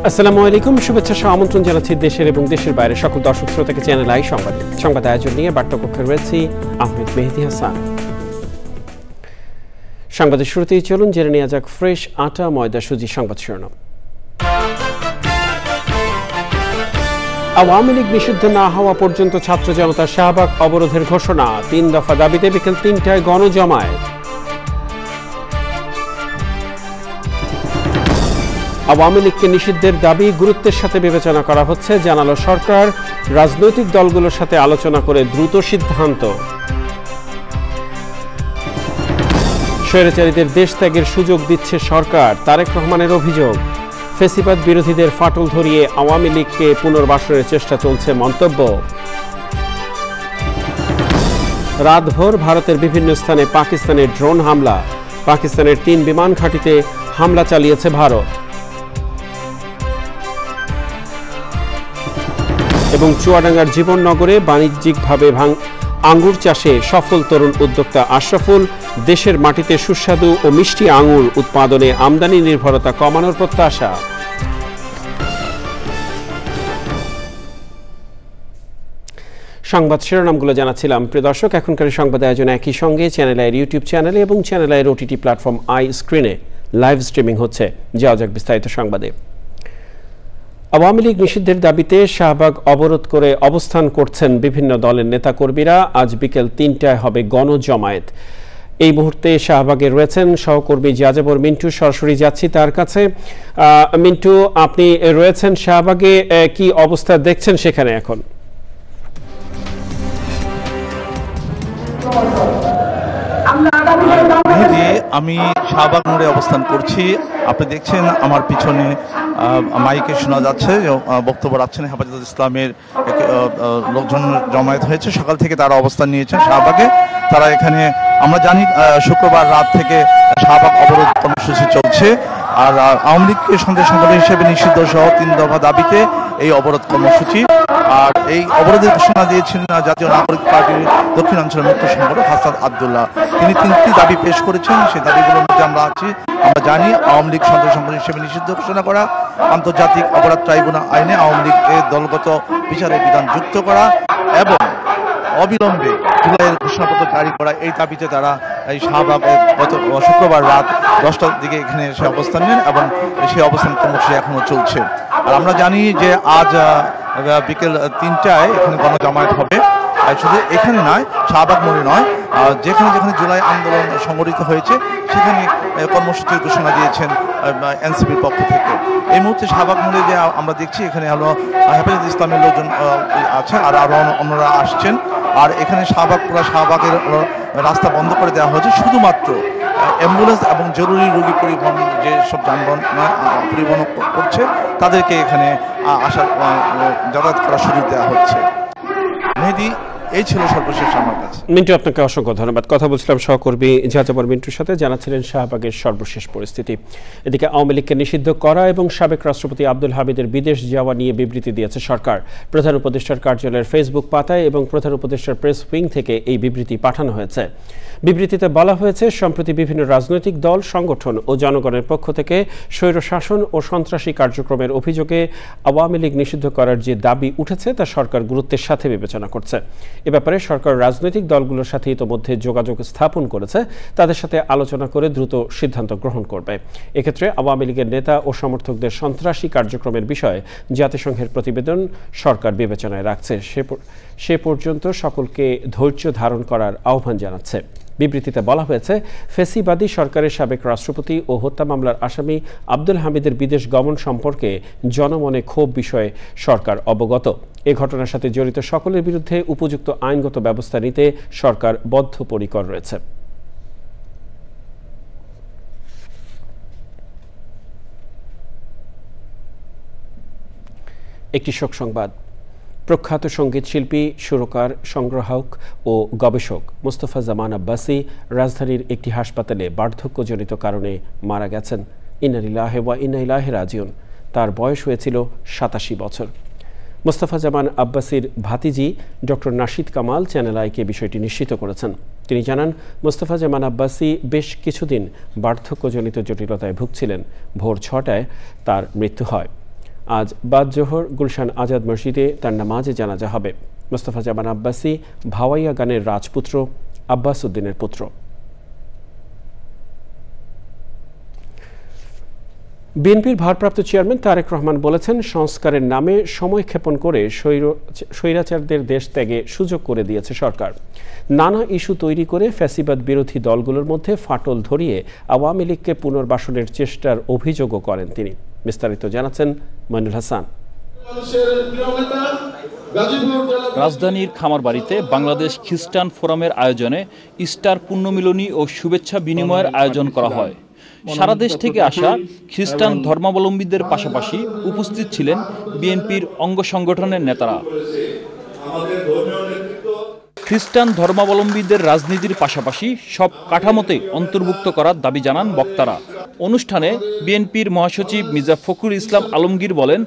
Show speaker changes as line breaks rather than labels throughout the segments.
আসসালামু আলাইকুম, শুভেচ্ছা সহ আমন্ত্রণ জানাচ্ছি দেশের এবং দেশের বাইরে সকল দর্শক শ্রোতাকে চ্যানেল আই সংবাদে। সংবাদ আয়োজন নিয়ে বার্তাকক্ষে রয়েছি আহমেদ মেহেদী হাসান। সংবাদের শুরুতেই চলুন জেনে নেওয়া যাক ফ্রেশ আটা ময়দা সুজি সংবাদ শিরোনাম। আওয়ামী লীগ নিষিদ্ধ না হওয়া পর্যন্ত ছাত্র জনতা শাহবাগ অবরোধের ঘোষণা, 3 দফা দাবিতে বিকেল 3টায় গণজমায়েত। আওয়ামী লীগকে নিষিদ্ধের দাবি গুরুত্বের সাথে বিবেচনা করা হচ্ছে, জানালো সরকার। রাজনৈতিক দলগুলোর সাথে আলোচনা করে দ্রুত সিদ্ধান্ত। স্বৈরাচারীদের দেশ ত্যাগের সুযোগ দিচ্ছে সরকার, তারেক রহমানের অভিযোগ। ফ্যাসিবাদ বিরোধীদের ফাটল ধরিয়ে আওয়ামী লীগকে পুনর্বাসনের চেষ্টা চলছে মন্তব্য। রাতভর ভারতের বিভিন্ন স্থানে পাকিস্তানের ড্রোন হামলা, পাকিস্তানের 3 বিমান ঘাঁটিতে হামলা চালিয়েছে ভারত। এবং চুয়াডাঙ্গার জীবননগরে বাণিজ্যিকভাবে আঙ্গুর চাষে সফল তরুণ উদ্যোক্তা আশরাফুল। দেশের মাটিতে সুস্বাদু ও মিষ্টি আঙ্গুর উৎপাদনে আমদানি নির্ভরতা কমানোর প্রত্যাশা। সংবাদ শিরোনামগুলো জানাচ্ছিলাম। প্রিয় দর্শক, এখনকার সংবাদ আয়োজন একই সঙ্গে চ্যানেল আইয়ের ইউটিউব চ্যানেলে এবং চ্যানেল আইয়ের ওটিটি প্ল্যাটফর্ম আই স্ক্রিনে লাইভ স্ট্রিমিং হচ্ছে। যাওয়া যাক বিস্তারিত সংবাদে। আওয়ামী লীগ নিষিদ্ধের দাবিতে শাহবাগ অবরোধ করে অবস্থান করছেন বিভিন্ন দলের নেতাকর্মীরা। আজ বিকেল 3টায় হবে গণজমায়েত। এই মুহূর্তে শাহবাগে রয়েছেন সহকর্মী যাযাবর মিন্টু, সরাসরি যাচ্ছি তার কাছে। মিন্টু, আপনি রয়েছেন শাহবাগে, কি অবস্থা দেখছেন সেখানে এখন?
আমি শাহবাগ মোড়ে অবস্থান করছি। আপনি দেখছেন আমার পিছনে মাইকে শোনা যাচ্ছে বক্তব্য রাখছেন হেফাজত ইসলামের লোকজন জমায়েত হয়েছে। সকাল থেকে তারা অবস্থান নিয়েছেন শাহবাগে। তারা এখানে, আমরা জানি শুক্রবার রাত থেকে শাহবাগ অবরোধ কর্মসূচি চলছে। আর আওয়ামী লীগকে সন্ত্রাসী সংগঠন হিসেবে নিষিদ্ধ সহ 3 দফা দাবিতে এই অবরোধ কর্মসূচি। আর এই অবরোধের ঘোষণা দিয়েছেন জাতীয় নাগরিক পার্টির দক্ষিণাঞ্চলের মুখ্য সংগঠক হাসান আব্দুল্লাহ। তিনি 3টি দাবি পেশ করেছেন। সেই দাবিগুলোর মধ্যে আমরা জানি আওয়ামী লীগ সন্ত্রাসী সংগঠন হিসেবে নিষিদ্ধ ঘোষণা করা, আন্তর্জাতিক অপরাধ ট্রাইব্যুনাল আইনে আওয়ামী লীগের দলগত বিচারের বিধান যুক্ত করা এবং অবিলম্বে জুলাইয়ের ঘোষণাপত্র জারি করা। এই দাবিতে তারা এই শাহবাগে গত শুক্রবার রাত 10টার দিকে এখানে এসে অবস্থান নেন এবং সেই অবস্থান কর্মসূচি এখনো চলছে। আর আমরা জানি যে আজ বিকেল 3টায় এখানে গণজমায়েত হবে। শুধু এখানে নয়, শাহবাগ মোড়ে নয়, যেখানে যেখানে জুলাই আন্দোলন সংগঠিত হয়েছে সেখানে কর্মসূচির ঘোষণা দিয়েছেন এনসিপির পক্ষ থেকে। এই মুহূর্তে শাহবাগ মোড়ে যে আমরা দেখছি এখানে হলো হেফাজত ইসলামের লোকজন আছে আর আরও অন্যরা আসছেন। আর এখানে পুরা শাহবাগের রাস্তা বন্ধ করে দেওয়া হয়েছে, শুধুমাত্র অ্যাম্বুলেন্স এবং জরুরি রোগী পরিবহন যেসব যানবাহন পরিবহন করছে তাদেরকে এখানে যাতায়াত করার সুযোগ দেওয়া হচ্ছে। মেহেদী, এই ছিল সর্বশেষ আমার কাছে।
মিন্টু, আপনাকে অসংখ্য ধন্যবাদ। কথা বলছিলাম সহকর্মী যাযাবর মিন্টুর সাথে, জানাচ্ছিলেন শাহবাগের সর্বশেষ পরিস্থিতি। এদিকে আওয়ামী লীগকে নিষিদ্ধ করা এবং সাবেক রাষ্ট্রপতি আব্দুল হামিদের বিদেশ যাওয়া নিয়ে বিবৃতি দিয়েছে সরকার। প্রধান উপদেষ্টার কার্যালয়ের ফেসবুক পাতায় এবং প্রধান উপদেষ্টার প্রেস উইং থেকে এই বিবৃতি পাঠানো হয়েছে। বিবৃতিতে বলা হয়েছে, সম্প্রতি বিভিন্ন রাজনৈতিক দল, সংগঠন ও জনগণের পক্ষ থেকে স্বৈরশাসন ও সন্ত্রাসী কার্যক্রমের অভিযোগে আওয়ামী লীগ নিষিদ্ধ করার যে দাবি উঠেছে তা সরকার গুরুত্বের সাথে বিবেচনা করছে। এ ব্যাপারে সরকার রাজনৈতিক দলগুলোর সাথে ইতোমধ্যে যোগাযোগ স্থাপন করেছে, তাদের সাথে আলোচনা করে দ্রুত সিদ্ধান্ত গ্রহণ করবে। এক্ষেত্রে আওয়ামী লীগের নেতা ও সমর্থকদের সন্ত্রাসী কার্যক্রমের বিষয়ে জাতিসংঘের প্রতিবেদন সরকার বিবেচনায় রাখছে। সে পর্যন্ত সকলকে ধৈর্য ধারণ করার আহ্বান জানাচ্ছে। বিবৃতিতে বলা হয়েছে, ফ্যাসিবাদী সরকারের সাবেক রাষ্ট্রপতি ও হত্যা মামলার আসামি আব্দুল হামিদের বিদেশ গমন সম্পর্কে জনমনে ক্ষোভ বিষয়ে সরকার অবগত। এ ঘটনার সাথে জড়িত সকলের বিরুদ্ধে উপযুক্ত আইনগত ব্যবস্থা নিতে সরকার বদ্ধপরিকর রয়েছে। একটি শোক সংবাদ। প্রখ্যাত সঙ্গীত শিল্পী, সুরকার, সংগ্রাহক ও গবেষক মোস্তফা জামান আব্বাসী রাজধানীর একটি হাসপাতালে বার্ধক্যজনিত কারণে মারা গেছেন। ইন্না লিল্লাহি ওয়া ইন্না ইলাইহি রাজিউন। তার বয়স হয়েছিল 87 বছর। মোস্তফা জামান আব্বাসীর ভাতিজি ডক্টর নাশিদ কামাল চ্যানেল আইকে বিষয়টি নিশ্চিত করেছেন। তিনি জানান, মোস্তফা জামান আব্বাসী বেশ কিছুদিন বার্ধক্যজনিত জটিলতায় ভুগছিলেন। ভোর 6টায় তার মৃত্যু হয়। আজ বাদ জোহর গুলশান আজাদ মসজিদে তার নামাজে জানাজা হবে। মোস্তফা জামান আব্বাসী ভাওয়াইয়া গানের রাজপুত্র, আব্বাস উদ্দিনের পুত্র। বিএনপির ভারপ্রাপ্ত চেয়ারম্যান তারেক রহমান বলেছেন, সংস্কারের নামে সময় ক্ষেপণ করে স্বৈরাচারদের দেশ ত্যাগে সুযোগ করে দিয়েছে সরকার। নানা ইস্যু তৈরি করে ফ্যাসিবাদ বিরোধী দলগুলোর মধ্যে ফাটল ধরিয়ে আওয়ামী লীগকে পুনর্বাসনের চেষ্টার অভিযোগও করেন তিনি। বিস্তারিত জানাচ্ছেন মইনুল হাসান।
রাজধানীর খামারবাড়িতে বাংলাদেশ খ্রিস্টান ফোরামের আয়োজনে ইস্টার পুণ্যমিলনী ও শুভেচ্ছা বিনিময়ের আয়োজন করা হয়। সারা দেশ থেকে আসা খ্রিস্টান ধর্মাবলম্বীদের পাশাপাশি উপস্থিত ছিলেন বিএনপির অঙ্গ সংগঠনের নেতারা। খ্রিস্টান ধর্মাবলম্বীদের রাজনীতির পাশাপাশি সব কাঠামোতে অন্তর্ভুক্ত করার দাবি জানান বক্তারা। অনুষ্ঠানে বিএনপির মহাসচিব মির্জা ফখরুল ইসলাম আলমগীর বলেন,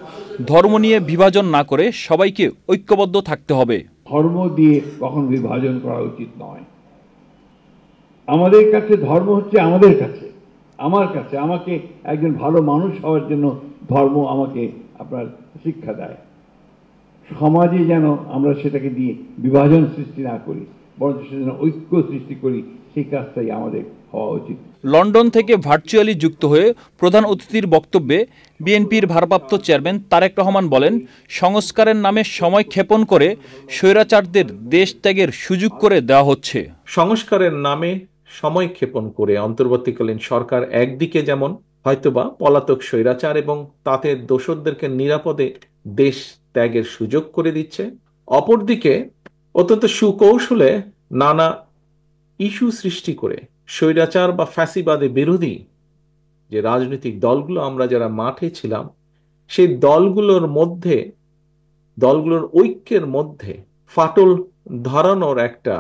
ধর্ম নিয়ে বিভাজন না করে সবাইকে ঐক্যবদ্ধ থাকতে হবে।
ধর্ম দিয়ে কখনো বিভাজন করা উচিত নয়। আমাদের কাছে ধর্ম হচ্ছে আমাদের কাছে, আমার কাছে। আমাকে একজন ভালো মানুষ হওয়ার জন্য ধর্ম আমাকে আপনার শিক্ষা দেয়। সমাজে যেন আমরা সেটাকে দিয়ে বিভাজন সৃষ্টি না করি, বরং সেজন্য ঐক্য সৃষ্টি করি, সেই কাজটাই আমাদের হওয়া উচিত।
লন্ডন থেকে ভার্চুয়ালি যুক্ত হয়ে প্রধান অতিথির বক্তব্যে বিএনপির ভারপ্রাপ্ত চেয়ারম্যান তারেক রহমান বলেন, সংস্কারের নামে সময় ক্ষেপণ করে স্বৈরাচারদের দেশ ত্যাগের সুযোগ করে দেওয়া হচ্ছে।
সংস্কারের নামে সময় ক্ষেপণ করে অন্তর্বর্তীকালীন সরকার একদিকে যেমন হয়তোবা পলাতক স্বৈরাচার এবং তাতে দোসরদেরকে নিরাপদে দেশ ত্যাগের সুযোগ করে দিচ্ছে, অপরদিকে অত্যন্ত সুকৌশলে নানা ইস্যু সৃষ্টি করে স্বৈরাচার বা ফ্যাসিবাদে বিরোধী যে রাজনৈতিক দলগুলো আমরা যারা মাঠে ছিলাম, সেই দলগুলোর ঐক্যের মধ্যে ফাটল ধরানোর একটা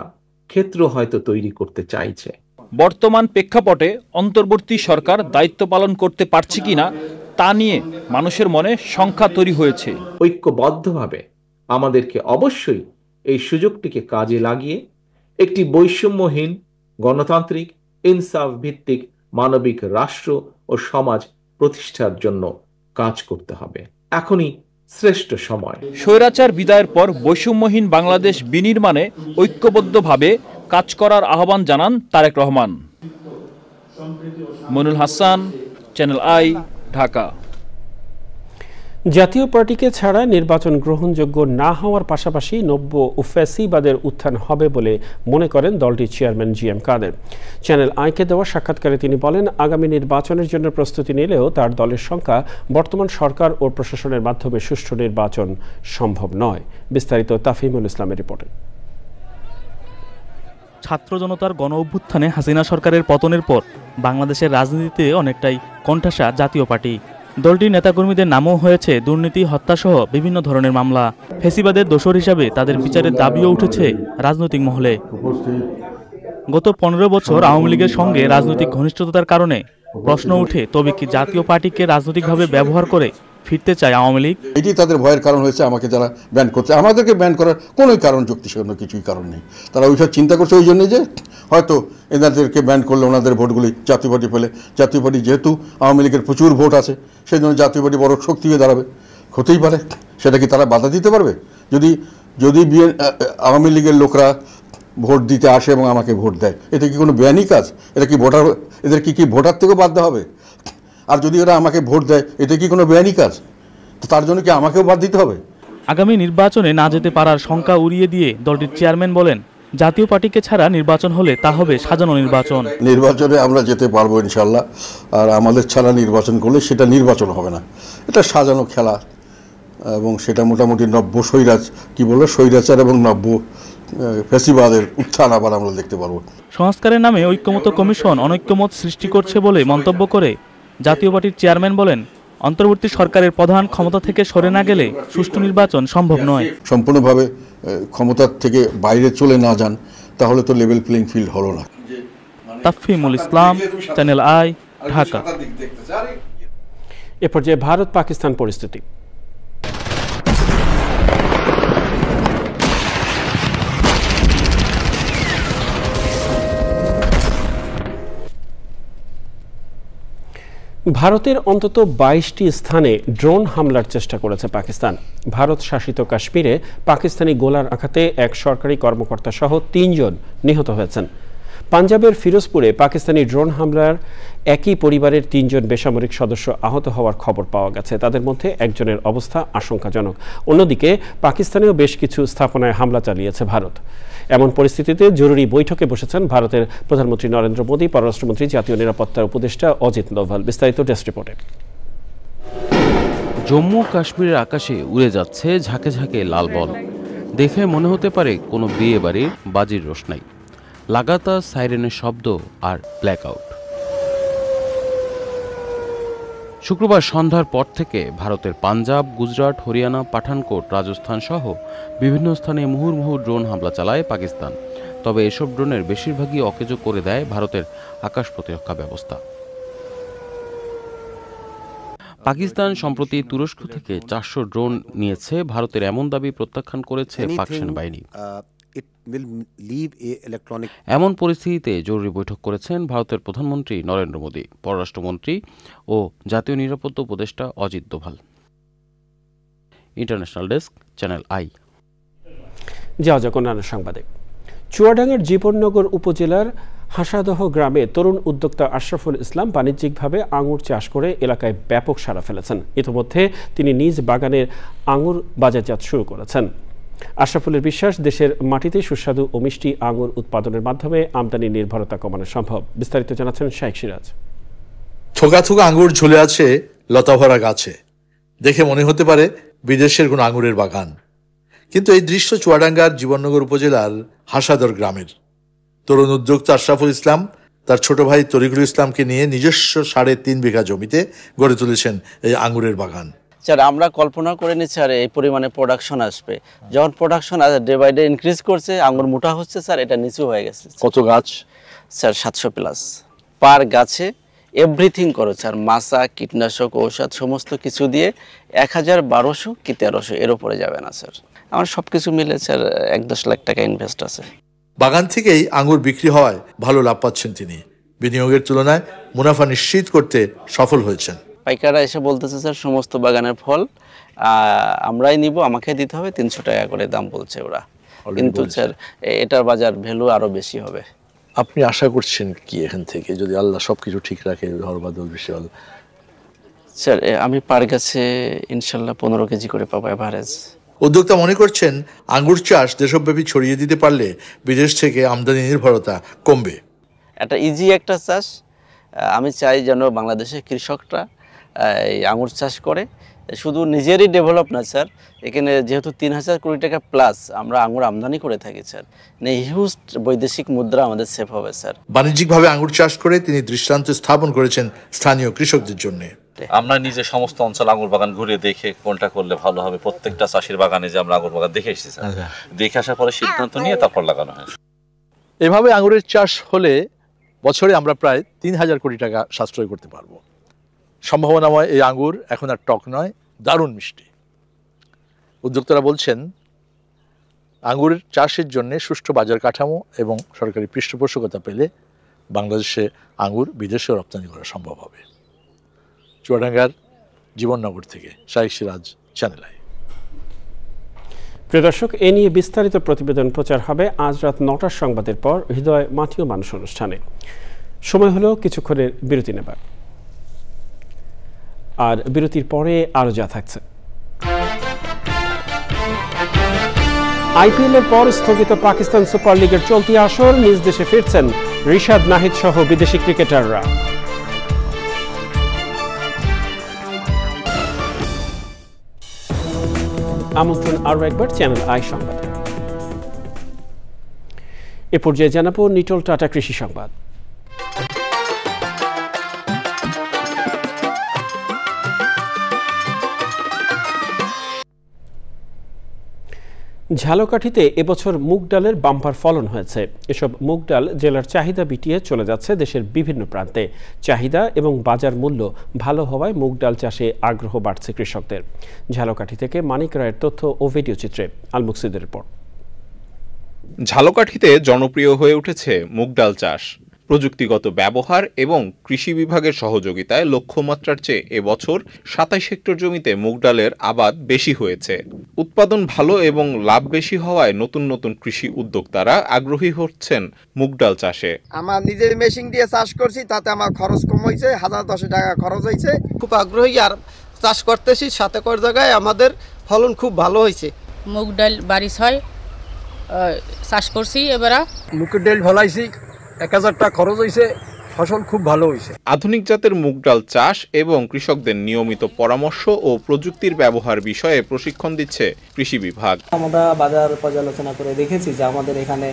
ক্ষেত্র হয়তো তৈরি করতে চাইছে।
বর্তমান প্রেক্ষাপটে অন্তর্বর্তী সরকার দায়িত্ব পালন করতে পারছে কিনা তা নিয়ে মানুষের মনে শঙ্কা তৈরি হয়েছে।
ঐক্যবদ্ধভাবে আমাদেরকে অবশ্যই এই সুযোগটিকে কাজে লাগিয়ে একটি বৈষম্যহীন গণতান্ত্রিক ইনসাফ ভিত্তিক মানবিক রাষ্ট্র ও সমাজ প্রতিষ্ঠার জন্য কাজ করতে হবে। এখনই শ্রেষ্ঠ সময়।
স্বৈরাচার বিদায়ের পর বৈষম্যহীন বাংলাদেশ বিনির্মাণে ঐক্যবদ্ধভাবে কাজ করার আহ্বান জানান তারেক রহমান। Moinul Hasan, channel I, Dhaka.
জাতীয় পার্টিকে ছাড়া নির্বাচন গ্রহণযোগ্য না হওয়ার পাশাপাশি নব্য ও ফ্যাসিবাদের উত্থান হবে বলে মনে করেন দলটির চেয়ারম্যান জিএম কাদের। চ্যানেল আইকে দেওয়া সাক্ষাৎকারে তিনি বলেন, আগামী নির্বাচনের জন্য প্রস্তুতি নিলেও তার দলের সংখ্যা বর্তমান সরকার ও প্রশাসনের মাধ্যমে সুষ্ঠু নির্বাচন সম্ভব নয়। বিস্তারিত তাফহিমুল ইসলামের রিপোর্টে।
ছাত্র জনতার গণ অভ্যুত্থানে হাসিনা সরকারের পতনের পর বাংলাদেশের রাজনীতিতে অনেকটাই কণ্ঠাসা জাতীয় পার্টি। দলটির নেতাকর্মীদের নামও হয়েছে দুর্নীতি, হত্যাসহ বিভিন্ন ধরনের মামলা। ফ্যাসিবাদের দোষর হিসাবে তাদের বিচারের দাবিও উঠেছে রাজনৈতিক মহলে। গত 15 বছর আওয়ামী লীগের সঙ্গে রাজনৈতিক ঘনিষ্ঠতার কারণে প্রশ্ন উঠে, তবে কি জাতীয় পার্টিকে রাজনৈতিকভাবে ব্যবহার করে ফিরতে চায় আওয়ামী লীগ?
এটি তাদের ভয়ের কারণ হয়েছে। আমাকে যারা ব্যান করছে, আমাদেরকে ব্যান করার কোনো কারণ যুক্তিসঙ্গত কিছুই কারণ নেই। তারা ওইসব চিন্তা করছে ওই জন্যই যে হয়তো এনাদেরকে ব্যান করলে ওনাদের ভোটগুলি জাতীয় পার্টি পেলে, জাতীয় পার্টি যেহেতু আওয়ামী লীগের প্রচুর ভোট আছে, সেই জন্য জাতীয় পার্টি বড় শক্তি হয়ে দাঁড়াবে। হতেই পারে, সেটা কি তারা বাধা দিতে পারবে? যদি আওয়ামী লীগের লোকরা ভোট দিতে আসে এবং আমাকে ভোট দেয়, এটা কি কোনো বেআইনি কাজ? এটা কি এদের কি ভোটার থেকেও বাদ দেওয়া হবে? আর যদি ওরা আমাকে ভোট দেয়, এটা কি কোনো বেআইনি কাজ? তো তার জন্য কি আমাকেও বাদ দিতে হবে?
আগামী নির্বাচনে না যেতে পারার শঙ্কা উড়িয়ে দিয়ে দলটির চেয়ারম্যান বলেন, জাতীয় পার্টিকে ছাড়া নির্বাচন হলে তা হবে সাজানো নির্বাচন।
নির্বাচনে আমরা যেতে পারবো ইনশাল্লাহ। আর আমাদের ছাড়া নির্বাচন করলে সেটা নির্বাচন হবে না, এটা সাজানো খেলা। এবং সেটা মোটামুটি নব্য স্বৈরাচার এবং নব্য ফ্যাসিবাদের উত্থান আবার আমরা দেখতে পারবো।
সংস্কারের নামে ঐক্যমত্য কমিশন অনৈক্যমত সৃষ্টি করছে বলে মন্তব্য করে জাতীয় পার্টির চেয়ারম্যান বলেন, অন্তর্বর্তী সরকারের প্রধান ক্ষমতা থেকে সরে না গেলে সুষ্ঠু নির্বাচন সম্ভব নয়।
সম্পূর্ণভাবে ক্ষমতার থেকে বাইরে চলে না যান, তাহলে তো লেভেল প্লেইং ফিল্ড হলো না।
তাফহিমুল ইসলাম, চ্যানেল আই, ঢাকা।
এ পর্যায়ে ভারত পাকিস্তান পরিস্থিতি। ভারতের অন্তত ২২টি স্থানে ড্রোন হামলার চেষ্টা করেছে পাকিস্তান। ভারত শাসিত কাশ্মীরে পাকিস্তানি গোলার আঘাতে এক সরকারি কর্মকর্তা সহ ৩ জন নিহত হয়েছেন। পাঞ্জাবের ফিরোজপুরে পাকিস্তানি ড্রোন হামলার একই পরিবারের ৩ জন বেসামরিক সদস্য আহত হওয়ার খবর পাওয়া গেছে। তাদের মধ্যে একজনের অবস্থা আশঙ্কাজনক। অন্যদিকে পাকিস্তানেও বেশ কিছু স্থাপনায় হামলা চালিয়েছে ভারত। এমন পরিস্থিতিতে জরুরি বৈঠকে বসেছেন ভারতের প্রধানমন্ত্রী নরেন্দ্র মোদী, পররাষ্ট্রমন্ত্রী, জাতীয় নিরাপত্তার উপদেষ্টা অজিত ডোভাল। বিস্তারিত ডেস্ক রিপোর্টে।
জম্মু কাশ্মীরের আকাশে উড়ে যাচ্ছে ঝাঁকে ঝাঁকে লাল বল। দেখে মনে হতে পারে কোনো বিয়ে বাড়ির বাজির রোশনাই। লাগাতার সাইরেনের শব্দ আর ব্ল্যাকআউট। শুক্রবার সন্ধ্যার পর থেকে ভারতের পাঞ্জাব, গুজরাট, হরিয়ানা, পাঠানকোট, রাজস্থান সহ বিভিন্ন স্থানে মুহুর্মুহু ড্রোন হামলা চালায় পাকিস্তান। তবে এসব ড্রোনের বেশিরভাগই অকেজো করে দেয় ভারতের আকাশ প্রতিরক্ষা ব্যবস্থা। পাকিস্তান সম্প্রতি তুরস্ক থেকে 400 ড্রোন নিয়েছে। ভারতের এমন দাবি প্রত্যাখ্যান করেছে পাক সেনাবাহিনী। এমন পরিস্থিতিতে জরুরি বৈঠক করেছেন ভারতের প্রধানমন্ত্রী নরেন্দ্র মোদী, পররাষ্ট্রমন্ত্রী ও জাতীয় নিরাপত্তা উপদেষ্টা Ajit Doval. International desk, channel I.
যাওয়া যাক অন্যান্য সংবাদে। চুয়াডাঙ্গার জীবননগর উপজেলার হাসাদহ গ্রামে তরুণ উদ্যোক্তা আশরাফুল ইসলাম বাণিজ্যিকভাবে আঙুর চাষ করে এলাকায় ব্যাপক সাড়া ফেলেছেন। ইতিমধ্যে তিনি নিজ বাগানের আঙুর বাজারজাত শুরু করেছেন। আশরাফুলের বিশ্বাস, দেশের মাটিতে সুস্বাদু ও মিষ্টি আঙুর উৎপাদনের মাধ্যমে আমদানি নির্ভরতা কমানো সম্ভব। বিস্তারিত জানাচ্ছেন শাইখ সিরাজ।
থোকা থোকা আঙুর ঝুলে আছে লতাভরা গাছে। দেখে মনে হতে পারে বিদেশের কোন আঙুরের বাগান, কিন্তু এই দৃশ্য চুয়াডাঙ্গার জীবননগর উপজেলার হাসাদর গ্রামের। তরুণ উদ্যোক্তা আশরাফুল ইসলাম তার ছোট ভাই তরিকুল ইসলামকে নিয়ে নিজস্ব 3.5 বিঘা জমিতে গড়ে তুলেছেন এই আঙুরের বাগান।
স্যার, আমরা কল্পনা করে নিচ্ছি আর এই পরিমাণে প্রোডাকশন আসবে। যখন production day by day increase করছে, আঙুর মোটা হচ্ছে স্যার, এটা নিচু হয়ে গেছে।
কত গাছ?
স্যার 700+। পার গাছে এভরিথিং করো স্যার, মাছা, কীটনাশক, ঔষধ সমস্ত কিছু দিয়ে 1000-1200 কি 1300 এর উপরে যাবে না স্যার। আমার সব কিছু মিলে স্যার 1-10 লাখ টাকা ইনভেস্ট আছে।
বাগান থেকেই আঙুর বিক্রি হওয়ায় ভালো লাভ পাচ্ছেন তিনি। বিনিয়োগের তুলনায় মুনাফা নিশ্চিত করতে সফল হয়েছেন।
পাইকাররা এসে বলতেছে স্যার সমস্ত বাগানের ফল আমরাই নিব, আমাকে দিতে হবে 300 টাকা করে দাম বলছে ওরা, কিন্তু স্যার এটার বাজার ভ্যালু আরো বেশি হবে।
আপনি আশা করছেন কি এখান থেকে, যদি আল্লাহ সবকিছু ঠিক রাখে, ঝড় বাদল বিশাল?
স্যার আমি পার গাছে ইনশাল্লাহ 15 কেজি করে পাবো এভারেজ।
উদ্যোক্তা মনে করছেন আঙ্গুর চাষ দেশব্যাপী ছড়িয়ে দিতে পারলে বিদেশ থেকে আমদানি নির্ভরতা কমবে।
এটা ইজি একটা চাষ। আমি চাই যেন বাংলাদেশের কৃষকরা এই আঙুর চাষ করে, শুধু নিজেরই ডেভেলপ না স্যার, এখানে যেহেতু 3000 কোটি টাকা প্লাস আমরা আঙুর আমদানি করে থাকি স্যার, হিউজ বৈদেশিক মুদ্রা আমাদের সেভ হবে স্যার।
বাণিজ্যিকভাবে আঙুর চাষ করে তিনি দৃষ্টান্ত স্থাপন করেছেন স্থানীয় কৃষকদের জন্য।
আমরা নিজে সমস্ত অঞ্চল আঙুর বাগান ঘুরে দেখে কোনটা করলে ভালো হবে, প্রত্যেকটা চাষির বাগানে যে আমরা আঙুর বাগান দেখে এসেছি স্যার, দেখে আসার পরে সিদ্ধান্ত নিয়ে তারপর লাগানো হয়।
এভাবে আঙুরের চাষ হলে বছরে আমরা প্রায় 3000 কোটি টাকা সাশ্রয় করতে পারবো। সম্ভাবনাময় এই আঙুর এখন আর টক নয়, দারুণ মিষ্টি। উদ্যোক্তারা বলছেন আঙুরের চাষের জন্য সুষ্ঠু বাজার কাঠামো এবং সরকারি পৃষ্ঠপোষকতা পেলে বাংলাদেশে আঙুর বিদেশেও রপ্তানি করা সম্ভব হবে। চুয়াডাঙ্গার জীবননগর থেকে শাইখ সিরাজ, চ্যানেল আই।
প্রিয় দর্শক, এ নিয়ে বিস্তারিত প্রতিবেদন প্রচার হবে আজ রাত 9টার সংবাদের পর হৃদয় মাটিও মানুষ অনুষ্ঠানে। সময় হলো কিছুক্ষণের বিরতি নেবার, আর বিরতির পরে আরো যা থাকছে। আইপিএলের পর স্থগিত পাকিস্তান সুপার লিগের চলতি আসর, নিজ দেশে ফিরছেন রিশাদ নাহিদ সহ বিদেশি ক্রিকেটাররা। আমন্ত্রণ আরও একবার চ্যানেল আই সংবাদে। এ পর্যায়ে জানাবো নিটল টাটা কৃষি সংবাদ। ঝালকাঠিতে এবছর মুগ ডালের বাম্পার ফলন হয়েছে। এসব মুগ ডাল জেলার চাহিদা মিটিয়ে চলে যাচ্ছে দেশের বিভিন্ন প্রান্তে। চাহিদা এবং বাজার মূল্য ভালো হওয়ায় মুগ ডাল চাষে আগ্রহ বাড়ছে কৃষকদের। ঝালকাঠি থেকে মানিক রায়ের তথ্য ও ভিডিও চিত্রে আল মুকসিদের রিপোর্ট।
ঝালকাঠিতে জনপ্রিয় হয়ে উঠেছে মুগ ডাল চাষ। প্রযুক্তিগত ব্যবহার এবং কৃষি বিভাগের সহযোগিতায় লক্ষ্যমাত্রার চেয়ে এবছর ২৭ হেক্টর জমিতে মুগ ডালের আবাদ বেশি হয়েছে। উৎপাদন ভালো এবং লাভ বেশি হওয়ায় নতুন নতুন কৃষি উদ্যোক্তারা আগ্রহী হচ্ছেন মুগ ডাল চাষে।
আমার নিজের মেশিন দিয়ে চাষ করছি, তাতে আমার খরচ কম হয়েছে, 1010 টাকা খরচ হয়েছে। খুব আগ্রহী আর চাষ করতেছি, সাথে কর জায়গায় আমাদের ফলন খুব ভালো হয়েছে।
মুগ ডাল বারিশ হয়, চাষ করছি। এবারে
মুগের ডাল ফলাইছি, 1000 টাকা খরচ হয়েছে, ফসল খুব ভালো হয়েছে।
আধুনিক জাতের মুগ ডাল চাষ এবং কৃষকদের নিয়মিত পরামর্শ ও প্রযুক্তির ব্যবহার বিষয়ে প্রশিক্ষণ দিচ্ছে কৃষি বিভাগ।
আমরা বাজার পর্যালোচনা করে দেখেছি যে আমাদের এখানে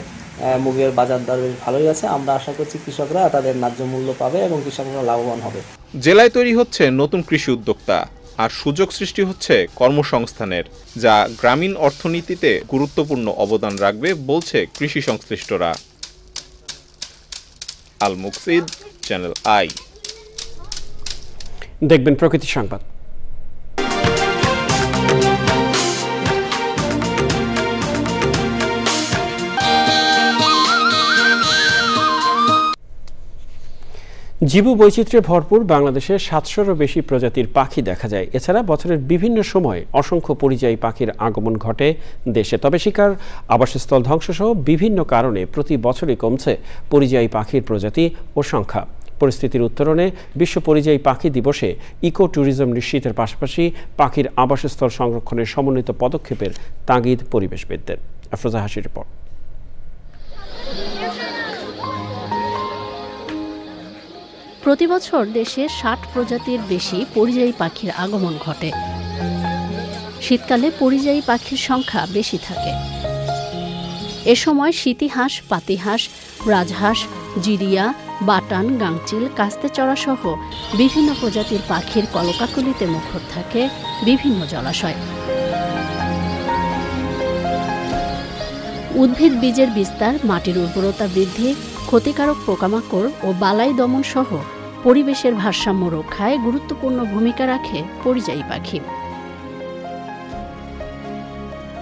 মুগের বাজার দর বেশ ভালোই আছে। আমরা আশা করছি কৃষকরা তাদের ন্যায্য মূল্য পাবে এবং কৃষকরা লাভবান হবে।
জেলায় তৈরি হচ্ছে নতুন কৃষি উদ্যোক্তা আর সুযোগ সৃষ্টি হচ্ছে কর্মসংস্থানের, যা গ্রামীণ অর্থনীতিতে গুরুত্বপূর্ণ অবদান রাখবে বলছে কৃষি সংশ্লিষ্টরা। আল মুকসিদ, চ্যানেল আই।
দেখবেন প্রকৃতি সংবাদ। জীববৈচিত্র্যে ভরপুর বাংলাদেশে 700-এরও বেশি প্রজাতির পাখি দেখা যায়। এছাড়া বছরের বিভিন্ন সময় অসংখ্য পরিযায়ী পাখির আগমন ঘটে দেশে। তবে শিকার, আবাসস্থল ধ্বংসসহ বিভিন্ন কারণে প্রতি বছরই কমছে পরিযায়ী পাখির প্রজাতি ও সংখ্যা। পরিস্থিতির উত্তরণে বিশ্ব পরিযায়ী পাখি দিবসে ইকো ট্যুরিজম নিশ্চিতের পাশাপাশি পাখির আবাসস্থল সংরক্ষণের সমন্বিত পদক্ষেপের তাগিদ পরিবেশবিদদের। আফরোজা হাসির রিপোর্ট।
প্রতিবছর দেশে 60 প্রজাতির বেশি পরিযায়ী পাখির আগমন ঘটে। শীতকালে পরিযায়ী পাখির সংখ্যা বেশি থাকে। এ সময় শীতিহাঁস, পাতিহাঁস, রাজহাঁস, জিরিয়া, বাটান, গাংচিল, কাস্তেচড়া সহ বিভিন্ন প্রজাতির পাখির কলকাকলিতে মুখর থাকে বিভিন্ন জলাশয়। উদ্ভিদ বীজের বিস্তার, মাটির উর্বরতা বৃদ্ধি, ক্ষতিকারক পোকামাকড় ও বালাই দমন সহ পরিবেশের ভারসাম্য রক্ষায় গুরুত্বপূর্ণ ভূমিকা রাখে পরিযায়ী পাখি।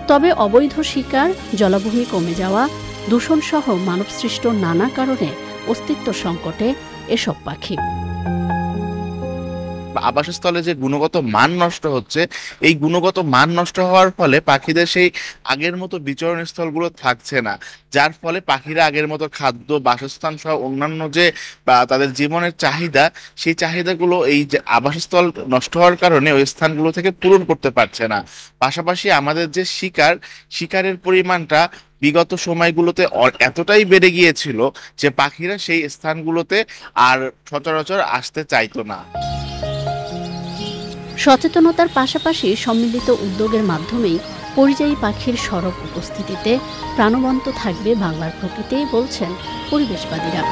তবে অবৈধ শিকার, জলাভূমি কমে যাওয়া, দূষণ সহ মানবসৃষ্ট নানা কারণে অস্তিত্ব সংকটে এসব পাখি।
আবাসস্থলে যে গুণগত মান নষ্ট হচ্ছে, এই গুণগত মান নষ্ট হওয়ার ফলে পাখিদের সেই আগের মতো বিচরণ স্থলগুলো থাকছে না, যার ফলে পাখিরা আগের মতো খাদ্য, বাসস্থান সহ অন্যান্য যে তাদের জীবনের চাহিদা, সেই চাহিদাগুলো এই যে আবাসস্থল নষ্ট হওয়ার কারণে ওই স্থানগুলো থেকে পূরণ করতে পারছে না। পাশাপাশি আমাদের যে শিকারের পরিমাণটা বিগত সময়গুলোতে এতটাই বেড়ে গিয়েছিল যে পাখিরা সেই স্থানগুলোতে আর সচরাচর আসতে চাইতো না।
সচেতনতার পাশাপাশি সম্মিলিত উদ্যোগের মাধ্যমেই পরিযায়ী পাখির সরব উপস্থিতিতে প্রাণবন্ত থাকবে বাংলার প্রকৃতি বলছেন পরিবেশবাদীরা।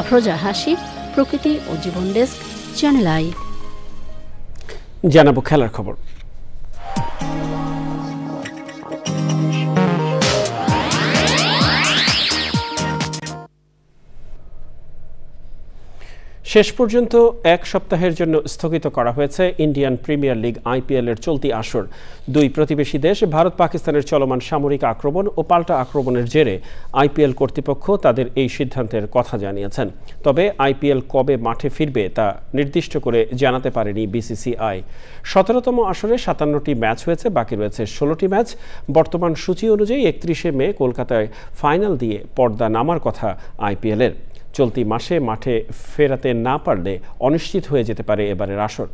আফরোজা হাসি, প্রকৃতি ও জীবন ডেস্ক, চ্যানেল আই।
জানাবো খেলার খবর। শেষ পর্যন্ত এক সপ্তাহের জন্য স্থগিত করা হয়েছে ইন্ডিয়ান প্রিমিয়ার লিগ IPL এর চলতি আসর। দুই প্রতিবেশী দেশ ভারত পাকিস্তানের চলমান সামরিক আক্রমণ ও পাল্টা আক্রমণের জেরে IPL কর্তৃপক্ষ তাদের এই সিদ্ধান্তের কথা জানিয়েছেন। তবে IPL কবে মাঠে ফিরবে তা নির্দিষ্ট করে জানাতে পারেনি BCCI। 17তম আসরে 57টি ম্যাচ হয়েছে, বাকি রয়েছে 16টি ম্যাচ। বর্তমান সূচি অনুযায়ী 31শে মে কলকাতায় ফাইনাল দিয়ে পর্দা নামার কথা IPL এর। চলতি মাসে মাঠে ফেরাতে না পারলে অনিশ্চিত হয়ে যেতে পারে এবারের আসর।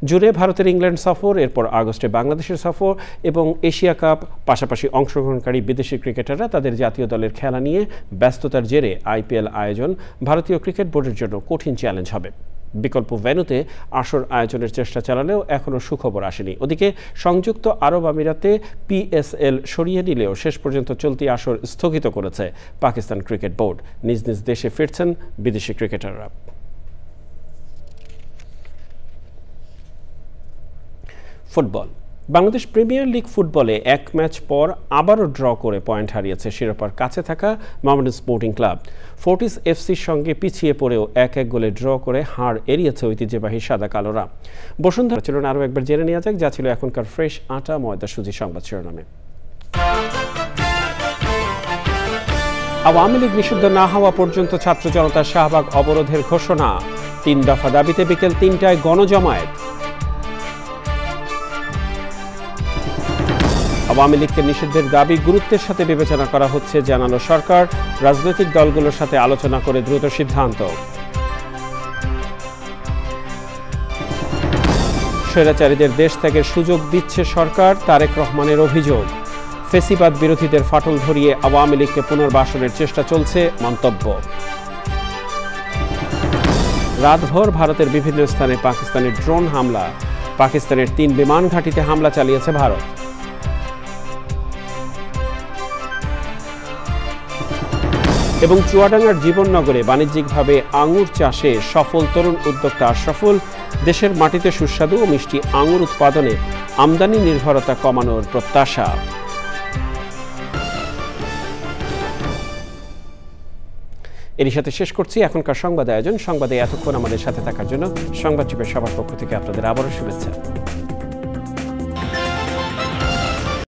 জুনে ভারতের ইংল্যান্ড সফর, এরপর আগস্টে বাংলাদেশের সফর এবং এশিয়া কাপ, পাশাপাশি অংশগ্রহণকারী বিদেশি ক্রিকেটাররা তাদের জাতীয় দলের খেলা নিয়ে ব্যস্ততার জেরে IPL আয়োজন ভারতীয় ক্রিকেট বোর্ডের জন্য কঠিন চ্যালেঞ্জ হবে। বিকল্প ভেন্যুতে আসর আয়োজনের চেষ্টা চালালেও এখনও সুখবর আসেনি। ওদিকে সংযুক্ত আরব আমিরাতে PSL সরিয়ে নিলেও শেষ পর্যন্ত চলতি আসর স্থগিত করেছে পাকিস্তান ক্রিকেট বোর্ড। নিজ নিজ দেশে ফিরছেন বিদেশি ক্রিকেটাররা। ফুটবল। বাংলাদেশ প্রিমিয়ার লিগ ফুটবলে এক ম্যাচ পর আবারও ড্র করে পয়েন্ট হারিয়েছে শিরোপার কাছে থাকা মোহামেডান স্পোর্টিং ক্লাব। ফোর্টিস FC'র সঙ্গে পিছিয়ে পড়েও 1-1 গোলে ড্র করে হার এড়িয়েছে ঐতিহ্যবাহী সাদা কালোরা। বসুন্ধরা চলুন আরও একবার জেনে নেওয়া যাক যা ছিল এখনকার ফ্রেশ আটা ময়দা সুজি সংবাদ শিরোনামে। আওয়ামী লীগ নিষিদ্ধ না হওয়া পর্যন্ত ছাত্র জনতা শাহবাগ অবরোধের ঘোষণা, 3 দফা দাবিতে বিকেল 3টায় গণজমায়েত। আওয়ামী লীগকে নিষিদ্ধের দাবি গুরুত্বের সাথে বিবেচনা করা হচ্ছে জানালো সরকার, রাজনৈতিক দলগুলোর সাথে আলোচনা করে দ্রুত সিদ্ধান্ত। স্বৈরাচারীদের দেশ ত্যাগের সুযোগ দিচ্ছে সরকার, তারেক রহমানের অভিযোগ। ফেসিবাদ বিরোধীদের ফাটল ধরিয়ে আওয়ামী লীগকে পুনর্বাসনের চেষ্টা চলছে, মন্তব্য। রাতভর ভারতের বিভিন্ন স্থানে পাকিস্তানের ড্রোন হামলা, পাকিস্তানের 3 বিমান ঘাঁটিতে হামলা চালিয়েছে ভারত। এবং চুয়াডাঙ্গার জীবননগরে বাণিজ্যিকভাবে আঙুর চাষে সফল তরুণ উদ্যোক্তা আশরাফুল, দেশের মাটিতে সুস্বাদু ও মিষ্টি আঙুর উৎপাদনে আমদানি নির্ভরতা কমানোর প্রত্যাশা। এরই সাথে শেষ করছি এখনকার সংবাদ আয়োজন। সংবাদে এতক্ষণ আমাদের সাথে থাকার জন্য সংবাদ টিপের সবার পক্ষ থেকে আপনাদের আবারও শুভেচ্ছা।